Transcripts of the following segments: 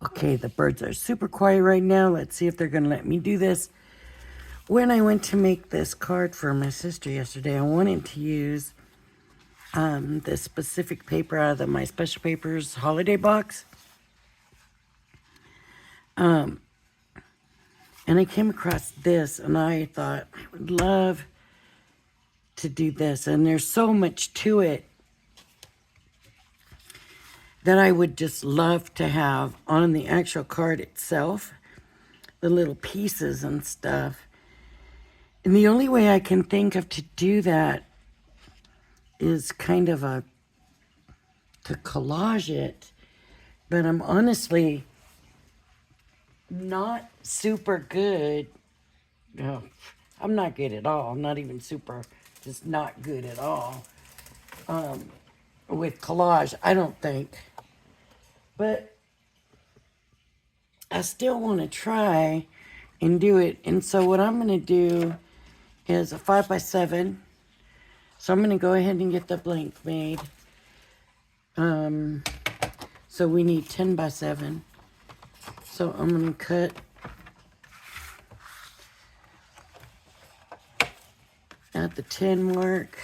Okay, the birds are super quiet right now. Let's see if they're going to let me do this. When I went to make this card for my sister yesterday, I wanted to use this specific paper out of the My Special Papers holiday box. And I came across this, and I thought I would love to do this. And there's so much to it that I would just love to have on the actual card itself, the little pieces and stuff. And the only way I can think of to do that is kind of to collage it. But I'm honestly not super good. No, I'm not good at all. I'm not even super, just not good at all with collage, I don't think. But I still want to try and do it. And so what I'm going to do is a 5x7. So I'm going to go ahead and get the blank made. So we need 10x7. So I'm going to cut at the 10 mark.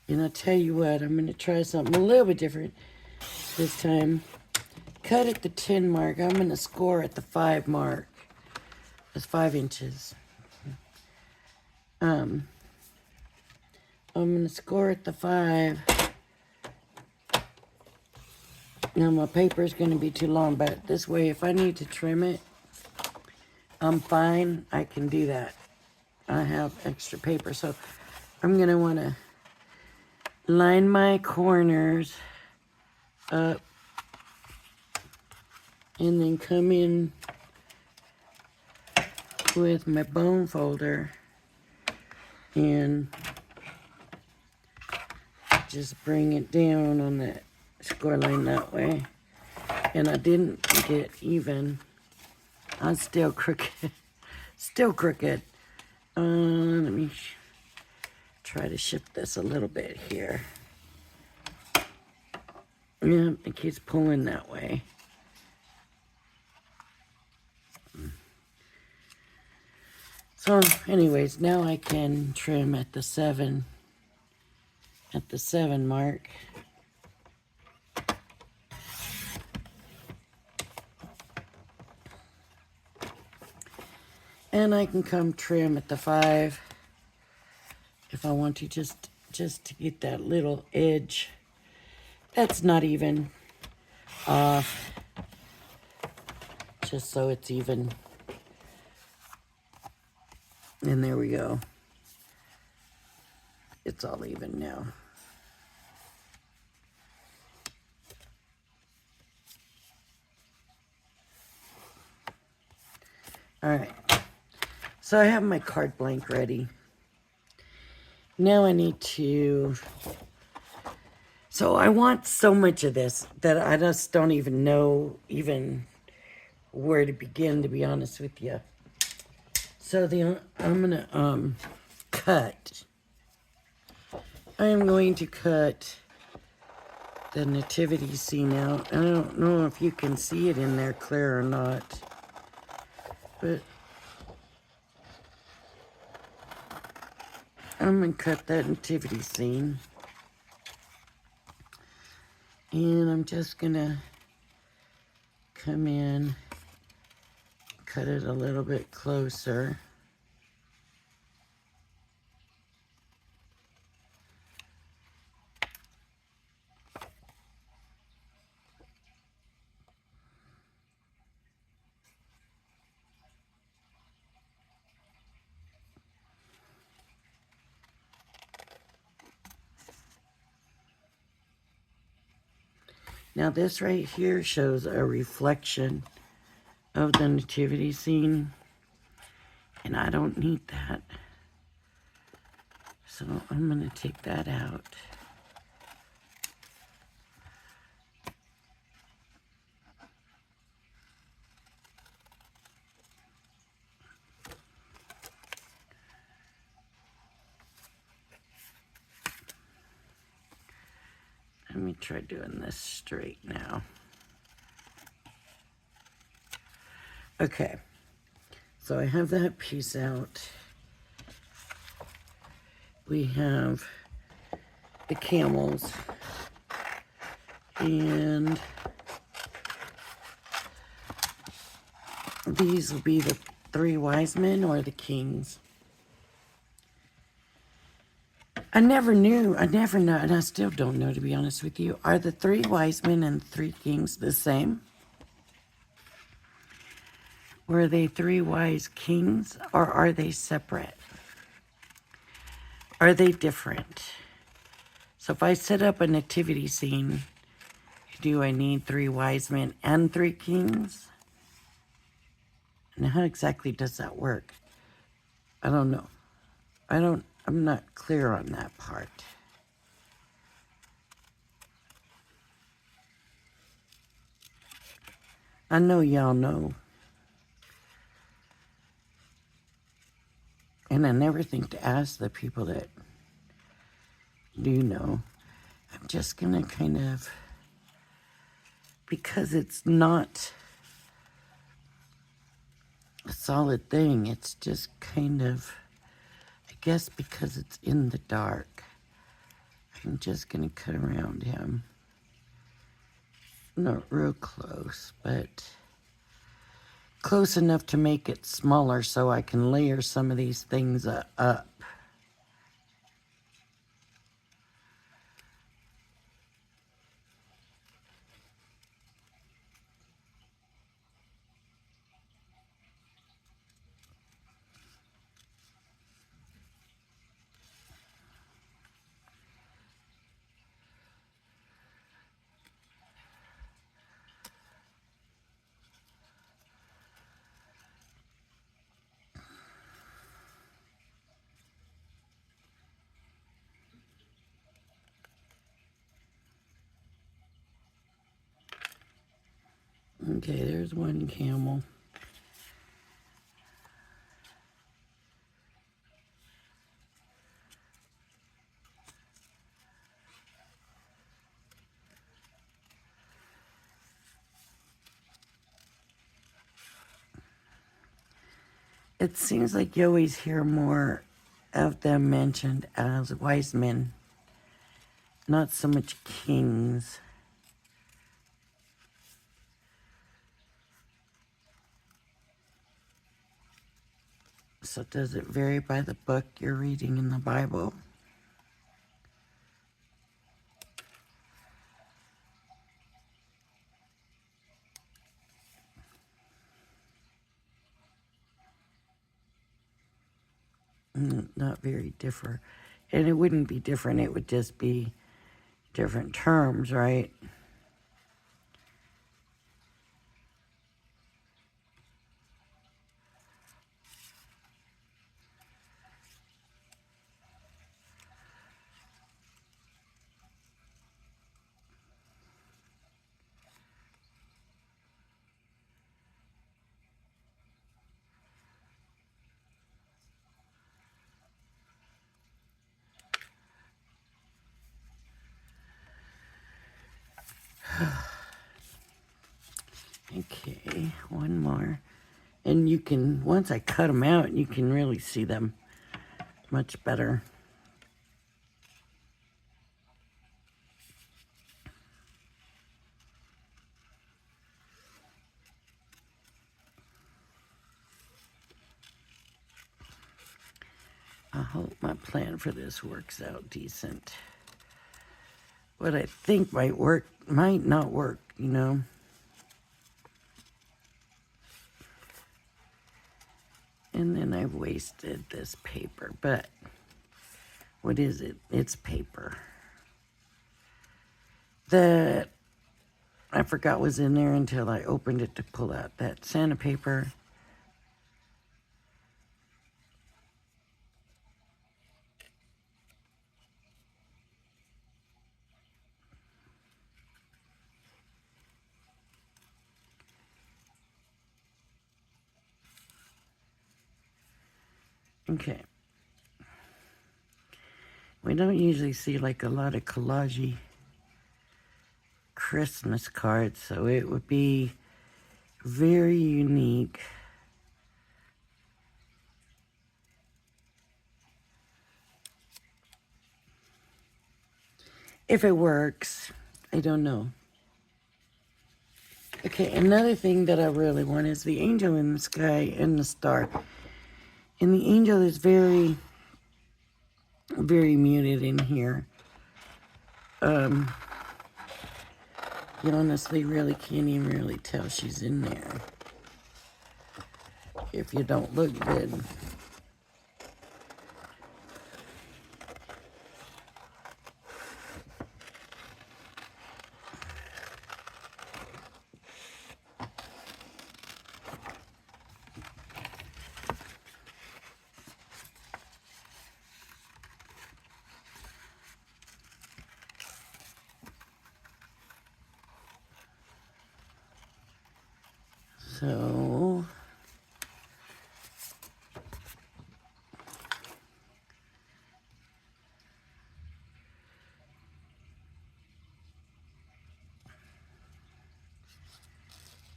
And I'll tell you what, I'm going to try something a little bit different this time. Cut at the 10 mark. I'm going to score at the 5 mark. That's 5 inches. I'm going to score at the 5. Now my paper is going to be too long, but this way, if I need to trim it, I'm fine. I can do that. I have extra paper, so I'm going to want to line my corners up and then come in with my bone folder and just bring it down on that score line that way. And I didn't get even. I'm still crooked. Still crooked. Let me try to shift this a little bit here. Yeah, it keeps pulling that way. So anyways, now I can trim at the 7 mark. And I can come trim at the 5 if I want to, just to get that little edge that's not even off, just so it's even. And there we go. It's all even now. All right. So I have my card blank ready. Now I need to, so I want so much of this that I just don't even know where to begin, to be honest with you. So I'm gonna cut. I am going to cut the nativity scene out. I don't know if you can see it in there clear or not, but I'm going to cut that nativity scene. And I'm just going to come in, cut it a little bit closer. Now this right here shows a reflection of the nativity scene, and I don't need that. So I'm going to take that out. Let me try doing this straight now. Okay, so I have that piece out. We have the camels, and these will be the 3 wise men or the kings. I never know, and I still don't know, to be honest with you. Are the 3 wise men and 3 kings the same? Were they 3 wise kings, or are they separate? Are they different? So if I set up a nativity scene, do I need 3 wise men and 3 kings? And how exactly does that work? I don't know. I'm not clear on that part. I know y'all know. And I never think to ask the people that do know. I'm just gonna kind of, because it's not a solid thing, it's just kind of, I guess because it's in the dark, I'm just gonna cut around him. Not real close, but close enough to make it smaller so I can layer some of these things up. Okay, there's one camel. It seems like you always hear more of them mentioned as wise men, not so much kings. So does it vary by the book you're reading in the Bible? Not very different. And it wouldn't be different, it would just be different terms, right? Okay, one more. And you can, once I cut them out, you can really see them much better. I hope my plan for this works out decent. What I think might work might not work, you know. And then I've wasted this paper, but what is it? It's paper. That I forgot was in there until I opened it to pull out that Santa paper. Okay. We don't usually see like a lot of collage Christmas card, so it would be very unique. If it works, I don't know. Okay, another thing that I really want is the angel in the sky and the star. And the angel is very, very muted in here. You honestly really can't even really tell she's in there if you don't look good. So,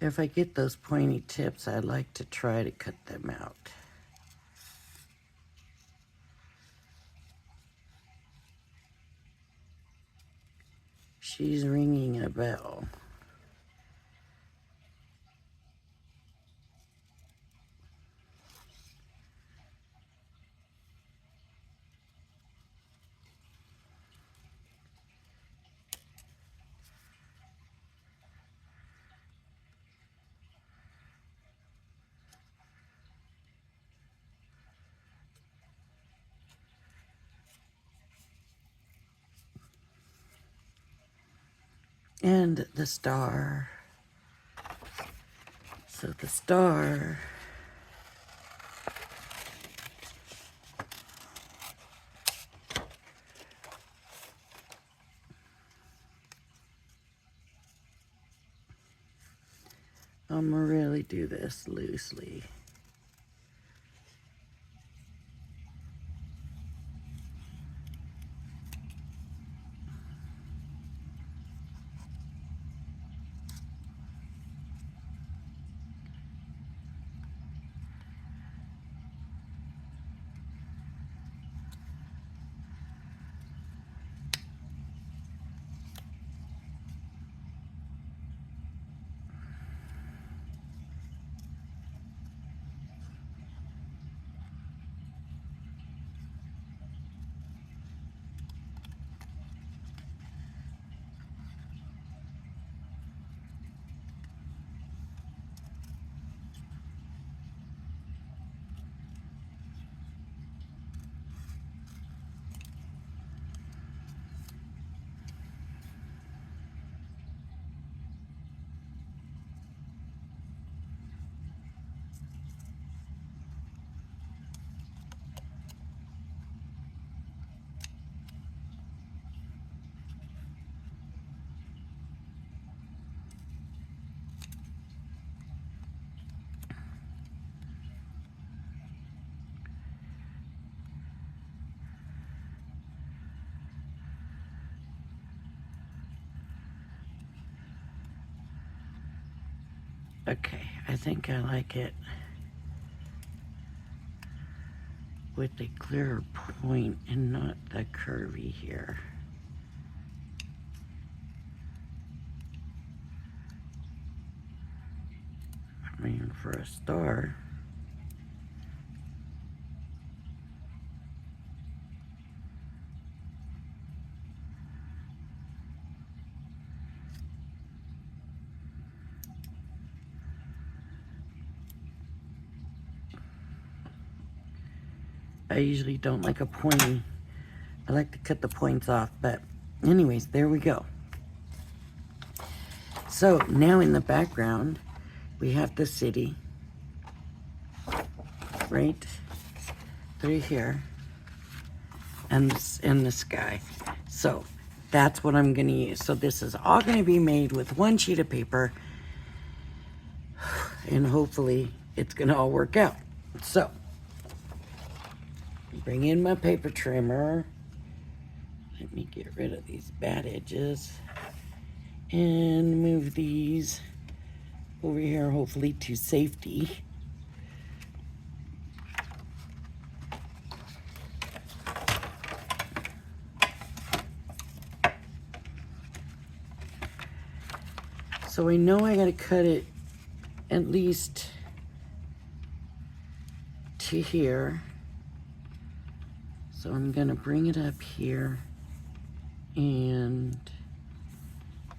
if I get those pointy tips, I like to try to cut them out. She's ringing a bell. And the star. So the star I'm gonna really do this loosely. Okay, I think I like it with the clearer point and not the curvy here. I mean, for a star. I usually don't like a pointy. I like to cut the points off, but anyways, there we go. So now in the background, we have the city, right through here, and the sky. So that's what I'm gonna use. So this is all gonna be made with one sheet of paper, and hopefully it's gonna all work out. So, bring in my paper trimmer. Let me get rid of these bad edges. And move these over here, hopefully to safety. So I know I gotta cut it at least to here. So I'm gonna bring it up here and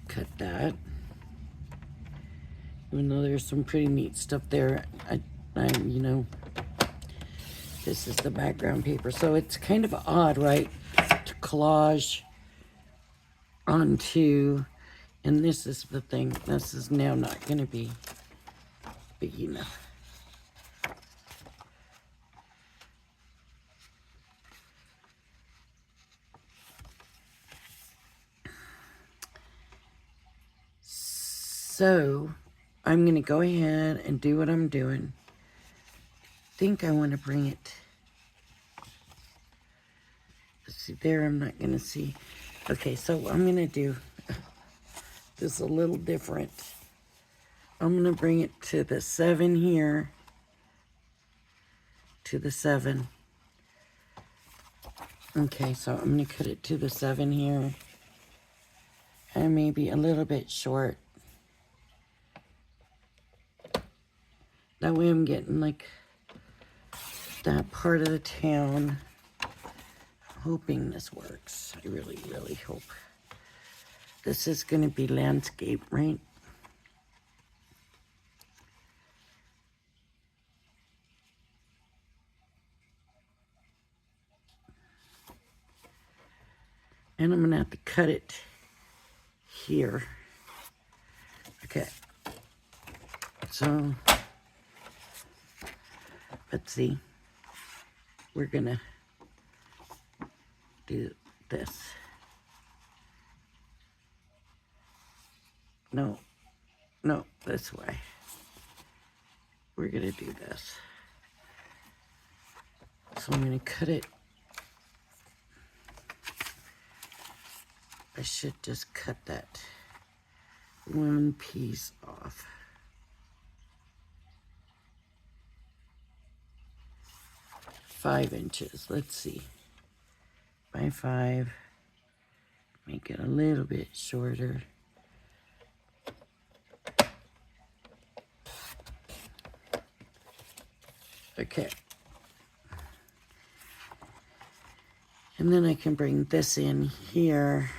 cut that. Even though there's some pretty neat stuff there, you know, this is the background paper. So it's kind of odd, right, to collage onto, and this is the thing, this is now not gonna be big enough. So I'm gonna go ahead and do what I'm doing. I think I want to bring it. Let's see there, I'm not gonna see. Okay, so I'm gonna do this a little different. I'm gonna bring it to the 7 here, to the 7. Okay, so I'm gonna cut it to the 7 here, and maybe a little bit short. That way I'm getting like that part of the town. Hoping this works. I really, really hope. This is gonna be landscape, right? And I'm gonna have to cut it here. Okay. So, let's see. We're gonna do this. No, this way. We're gonna do this. So I'm gonna cut it. I should just cut that one piece off. Five inches, let's see. By 5, make it a little bit shorter. Okay. And then I can bring this in here,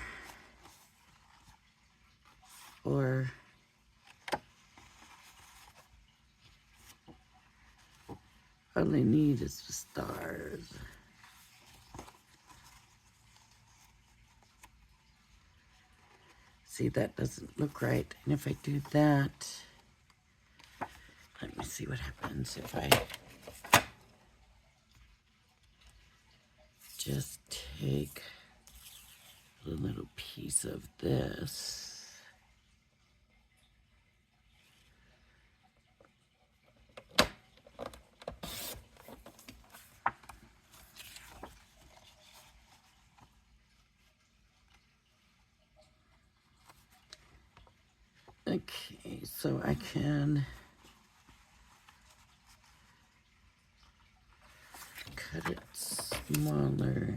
or all I need is the stars. See, that doesn't look right. And if I do that, let me see what happens if I just take a little piece of this. Okay, so I can cut it smaller.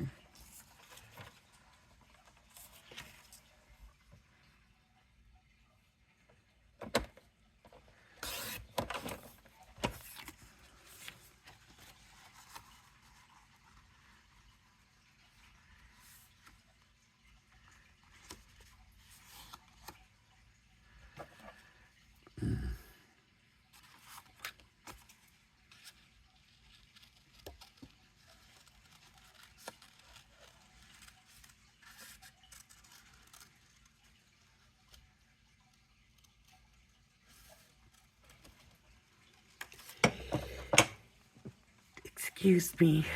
Excuse me,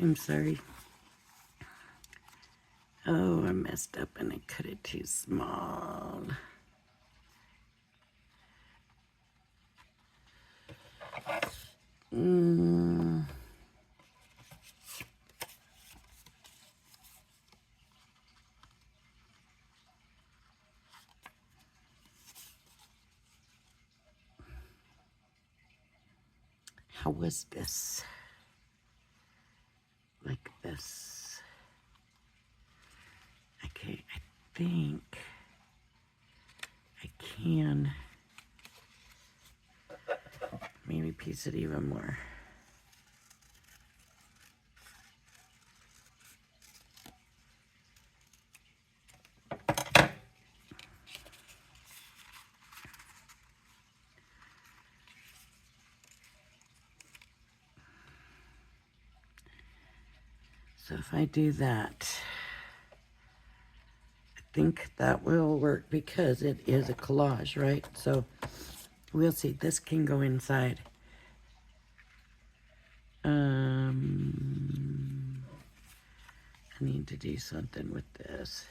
I'm sorry. Oh, I messed up and I cut it too small. How was this? Like this. Okay, I think I can maybe piece it even more. So if I do that, I think that will work because it is a collage, right? So we'll see. This can go inside. I need to do something with this.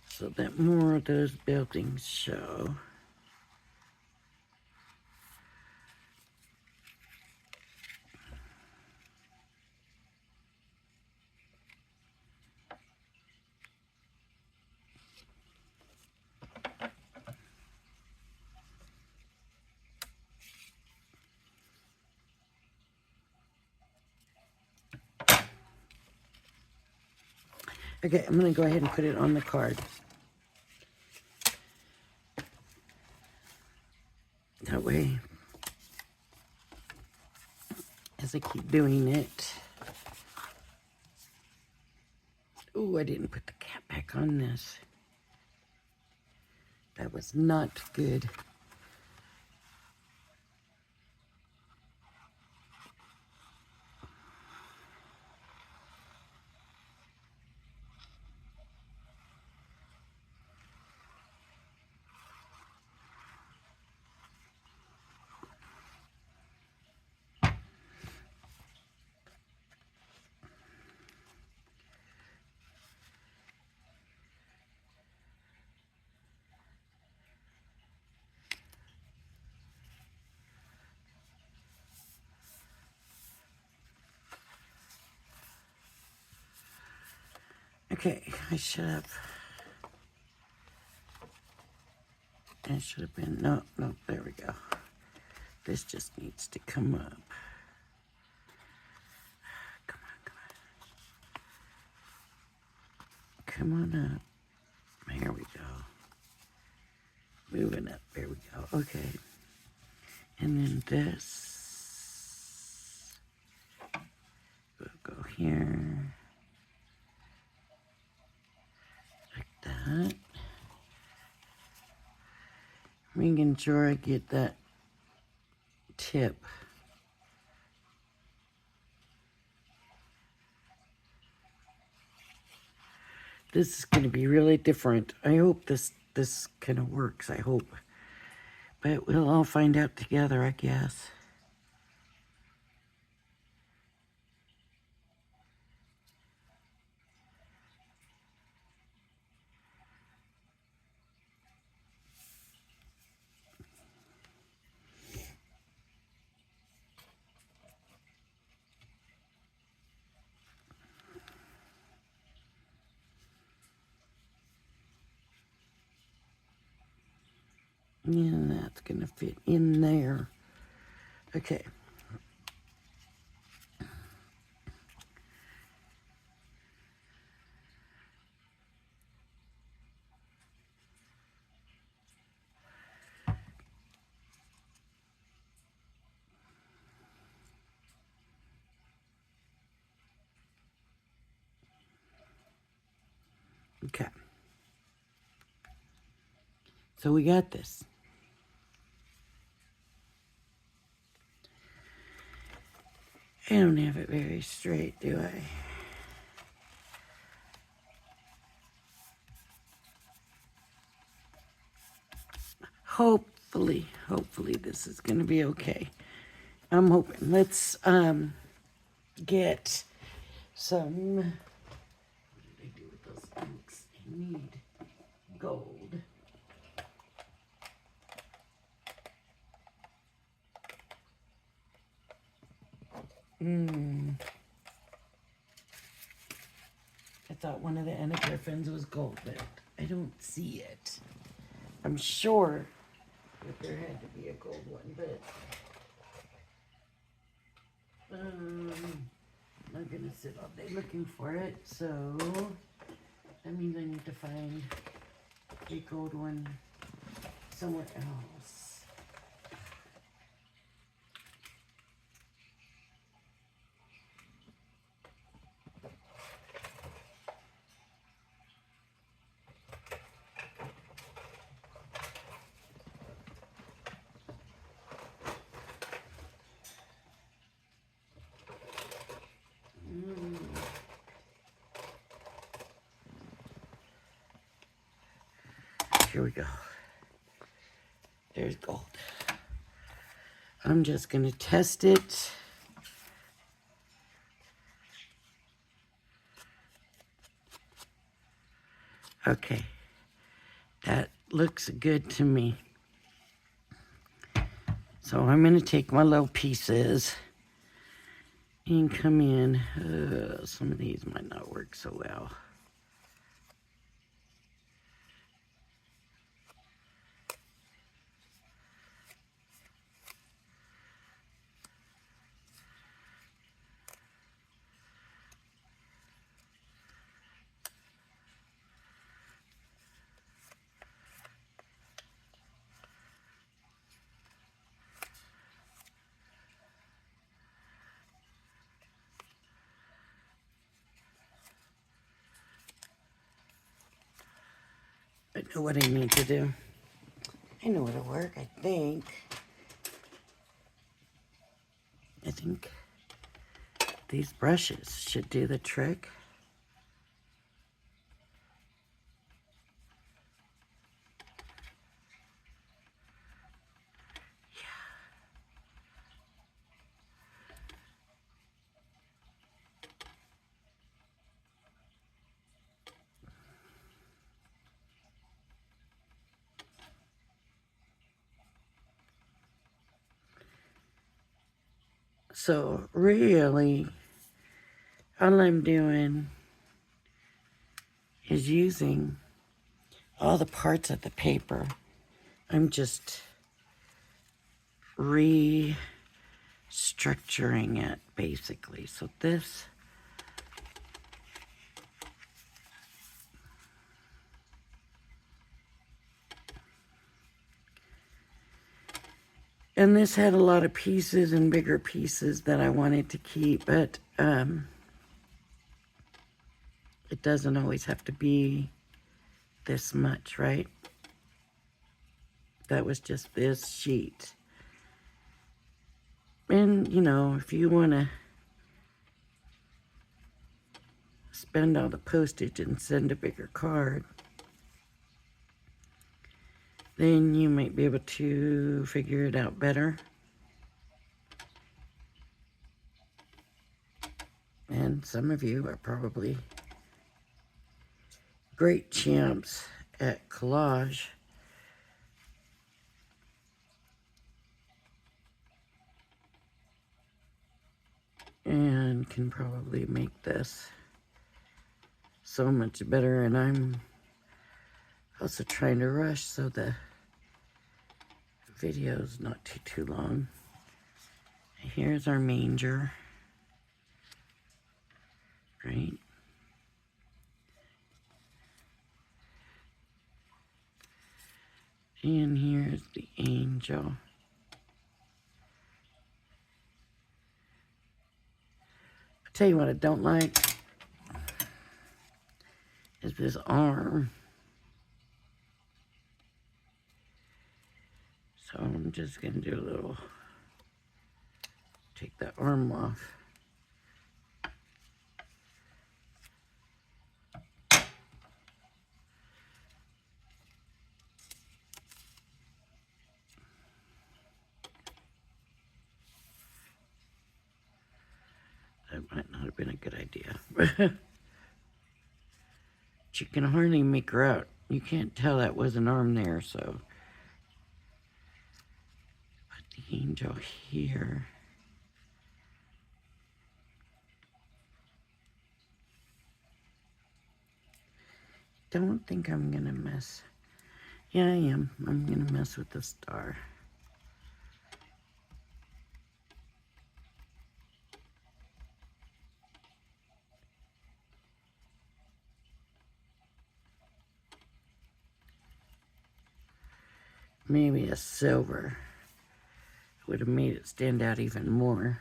So that more of those buildings show. Okay, I'm going to go ahead and put it on the card. That way, as I keep doing it. Ooh, I didn't put the cap back on this. That was not good. Okay, I should have been, no, there we go. This just needs to come up. Come on up. Here we go. Moving up, there we go, okay. And then this will go here. Like that. Making sure I get that tip. This is going to be really different. I hope this kind of works, I hope. But we'll all find out together, I guess. And that's going to fit in there. Okay. Okay. So we got this. I don't have it very straight, do I? Hopefully this is going to be okay. I'm hoping. Let's get some. What did I do with those inks? I need gold. I thought one of the Anna Griffins was gold, but I don't see it. I'm sure that there had to be a gold one, but I'm not gonna sit all day looking for it, so that means I need to find a gold one somewhere else. Here we go. There's gold. I'm just going to test it. Okay. That looks good to me. So I'm going to take my little pieces and come in. Some of these might not work so well. I know what I need to do. I know it'll work, I think. I think these brushes should do the trick. So really, all I'm doing is using all the parts of the paper. I'm just restructuring it, basically. So this, and this had a lot of pieces and bigger pieces that I wanted to keep, but it doesn't always have to be this much, right? That was just this sheet. And, you know, if you want to spend all the postage and send a bigger card, then you might be able to figure it out better. And some of you are probably great champs at collage. And can probably make this so much better. And I'm also trying to rush so the video's not too long. Here's our manger, right? And here's the angel. I'll tell you what I don't like is this arm. So I'm just gonna do a little, take that arm off. That might not have been a good idea. But you can hardly make her out. You can't tell that was an arm there, so put the angel here. don't think I'm gonna mess. Yeah, I am. I'm gonna mess with the star. Maybe a silver would have made it stand out even more.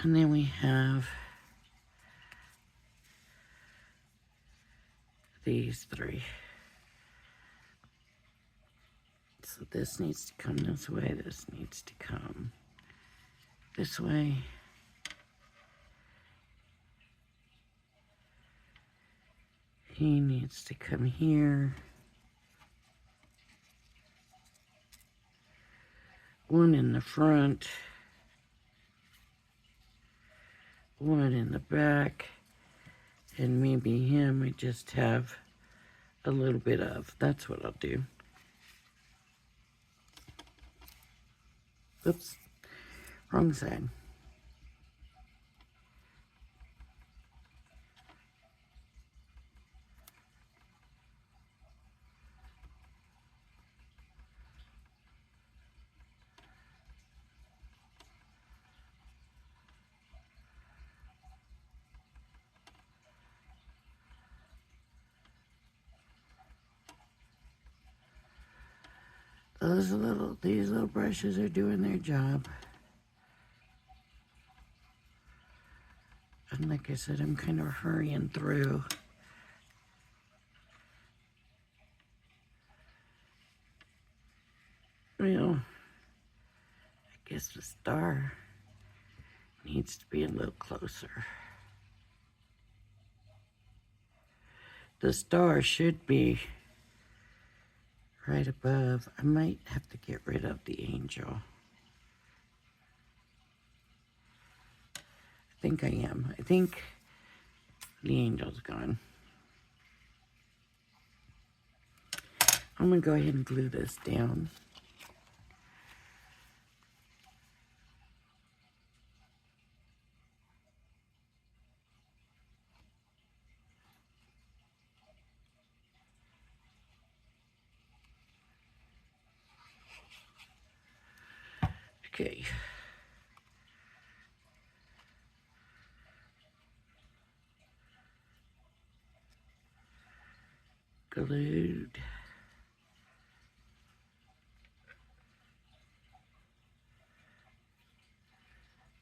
And then we have these three. So this needs to come this way, this needs to come this way. He needs to come here. One in the front. One in the back. And maybe him I just have a little bit of. That's what I'll do. Oops, wrong side. These little brushes are doing their job. And like I said, I'm kind of hurrying through. Well, I guess the star needs to be a little closer. The star should be right above. I might have to get rid of the angel. I think I am. I think the angel's gone. I'm gonna go ahead and glue this down. Okay. Glued.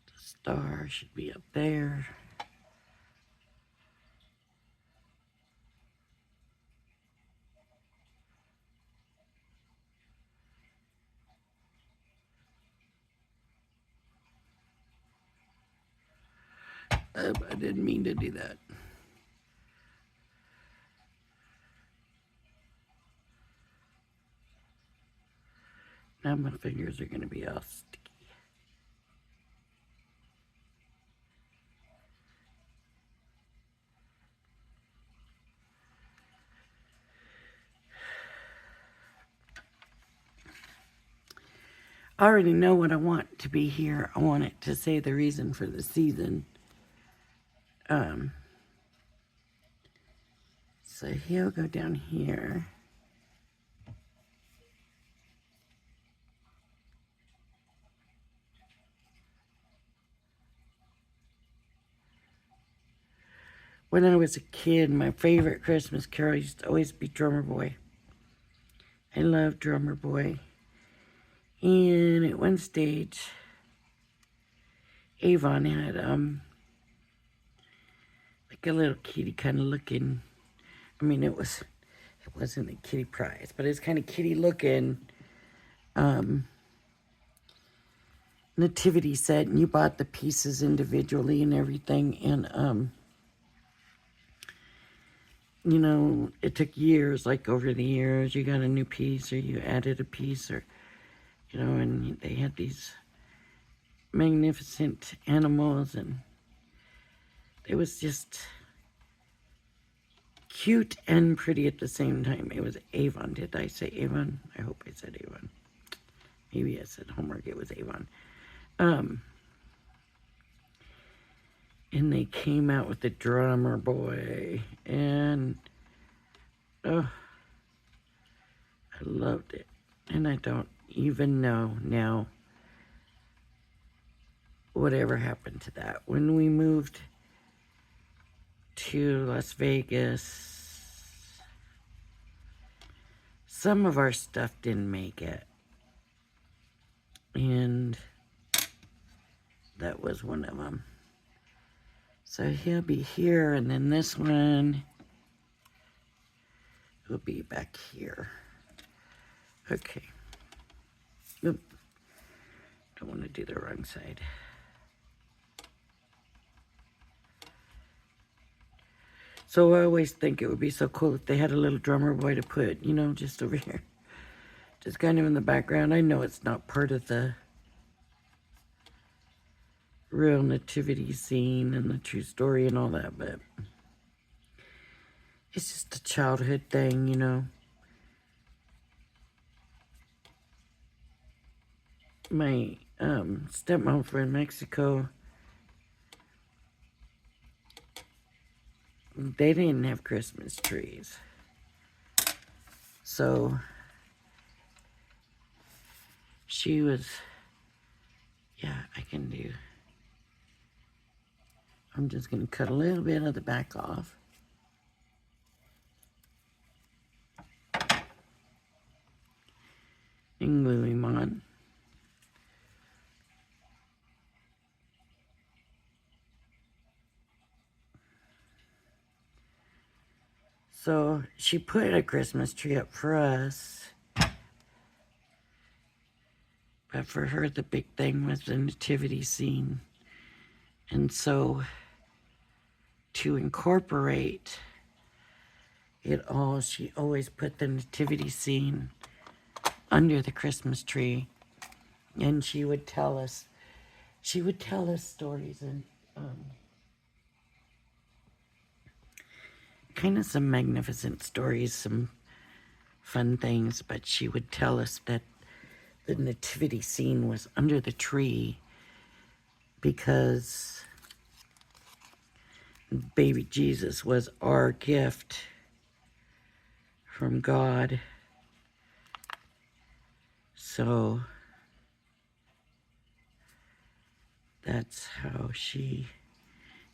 The star should be up there. I didn't mean to do that. Now my fingers are going to be all sticky. I already know what I want to be here. I want it to say the reason for the season. So he'll go down here. When I was a kid, my favorite Christmas carol used to always be Drummer Boy. I love Drummer Boy. And at one stage, Avon had like a little kitty kind of looking. I mean, it wasn't a kitty prize, but it's kind of kitty looking nativity set, and you bought the pieces individually and everything. And you know, it took years. Like over the years, you got a new piece, or you added a piece, or you know, and they had these magnificent animals, and it was just cute and pretty at the same time. It was Avon. Did I say Avon? I hope I said Avon. Maybe I said homework. It was Avon. And they came out with the drummer boy. And, oh, I loved it. And I don't even know now whatever happened to that. When we moved to Las Vegas, some of our stuff didn't make it. And that was one of them. So he'll be here, and then this one will be back here. Okay. Oop. Don't want to do the wrong side. So I always think it would be so cool if they had a little drummer boy to put, you know, just over here. Just kind of in the background. I know it's not part of the real nativity scene and the true story and all that, but it's just a childhood thing, you know. My stepmom from Mexico, they didn't have Christmas trees. So she was, yeah, I can do. I'm just going to cut a little bit of the back off. And glue him on. So she put a Christmas tree up for us. But for her, the big thing was the nativity scene. And so to incorporate it all, she always put the nativity scene under the Christmas tree. And she would tell us stories and kind of some magnificent stories, some fun things, but she would tell us that the nativity scene was under the tree because baby Jesus was our gift from God. So that's how she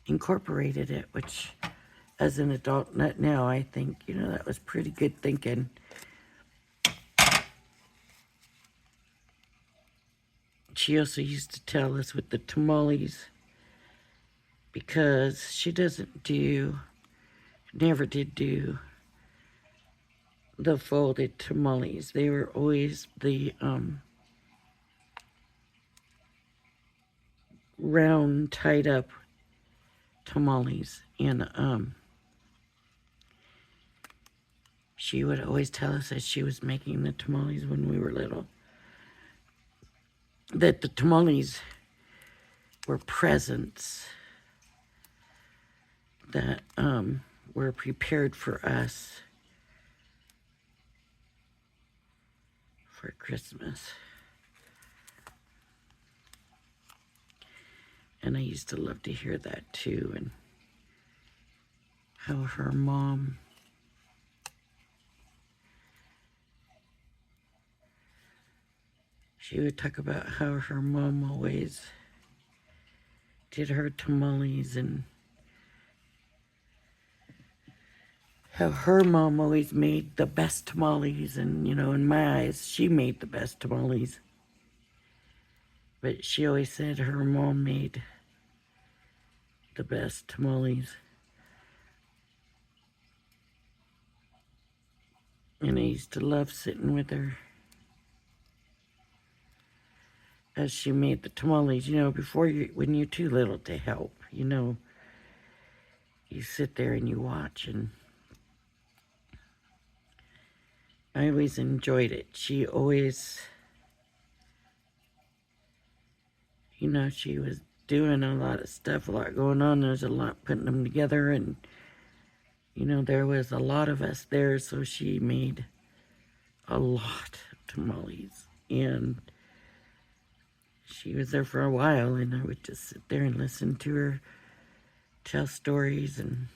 incorporated it, which as an adult now, I think, you know, that was pretty good thinking. She also used to tell us with the tamales, because she never did do the folded tamales. They were always the round, tied up tamales. And she would always tell us as she was making the tamales when we were little, that the tamales were presents that were prepared for us for Christmas. And I used to love to hear that too, and how her mom she would talk about how her mom always did her tamales, and how her mom always made the best tamales. And, you know, in my eyes, she made the best tamales. But she always said her mom made the best tamales. And I used to love sitting with her as she made the tamales. You know, when you're too little to help, you know, you sit there and you watch, and I always enjoyed it. She always, you know, she was doing a lot of stuff, a lot going on. There was a lot putting them together, and, you know, there was a lot of us there, so she made a lot of tamales. And she was there for a while, and I would just sit there and listen to her tell stories, and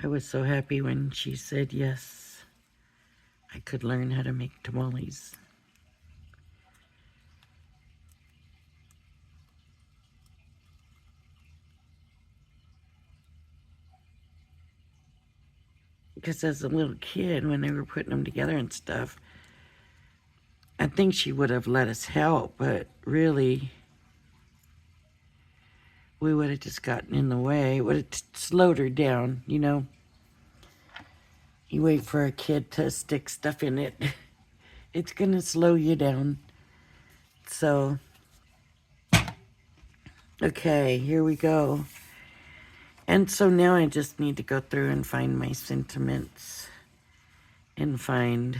I was so happy when she said yes, I could learn how to make tamales. Because as a little kid, when they were putting them together and stuff, I think she would have let us help, but really, we would have just gotten in the way. It would have slowed her down, you know. You wait for a kid to stick stuff in it, it's going to slow you down. So, okay, here we go. And so now I just need to go through and find my sentiments and find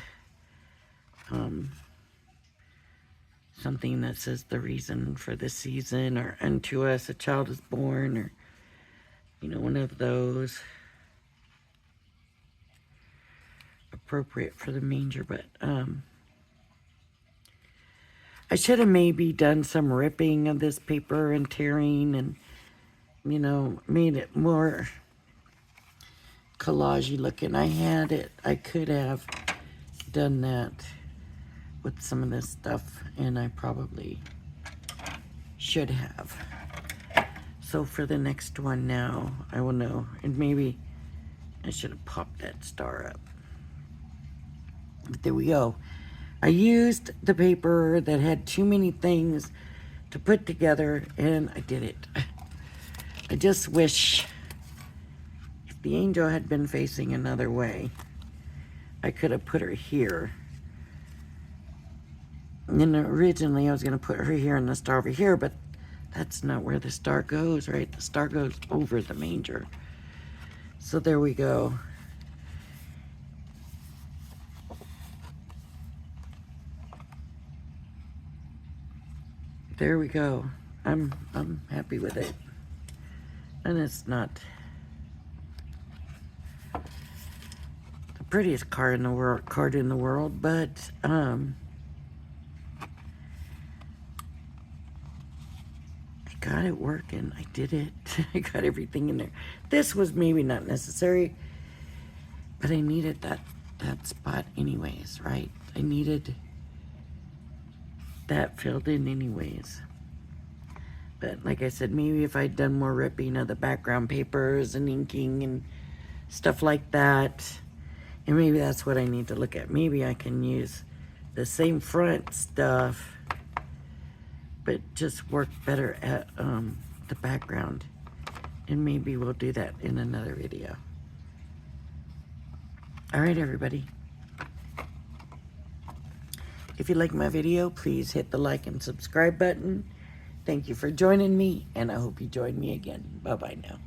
something that says the reason for the season, or unto us a child is born, or, you know, one of those appropriate for the manger. But I should have maybe done some ripping of this paper and tearing and, you know, made it more collagey looking. I could have done that with some of this stuff, and I probably should have. So for the next one now, I will know, and maybe I should have popped that star up. But there we go. I used the paper that had too many things to put together, and I did it. I just wish if the angel had been facing another way, I could have put her here. And then originally I was going to put her here and the star over here, but that's not where the star goes, right? The star goes over the manger. So there we go. There we go. I'm happy with it. And it's not the prettiest card in the world, but I got it working. I did it. I got everything in there. This was maybe not necessary, but I needed that spot anyways, right? I needed that filled in anyways. But like I said, maybe if I'd done more ripping of the background papers and inking and stuff like that, and maybe that's what I need to look at. Maybe I can use the same front stuff, but just work better at the background. And maybe we'll do that in another video. All right, everybody. If you like my video, please hit the like and subscribe button. Thank you for joining me, and I hope you join me again. Bye-bye now.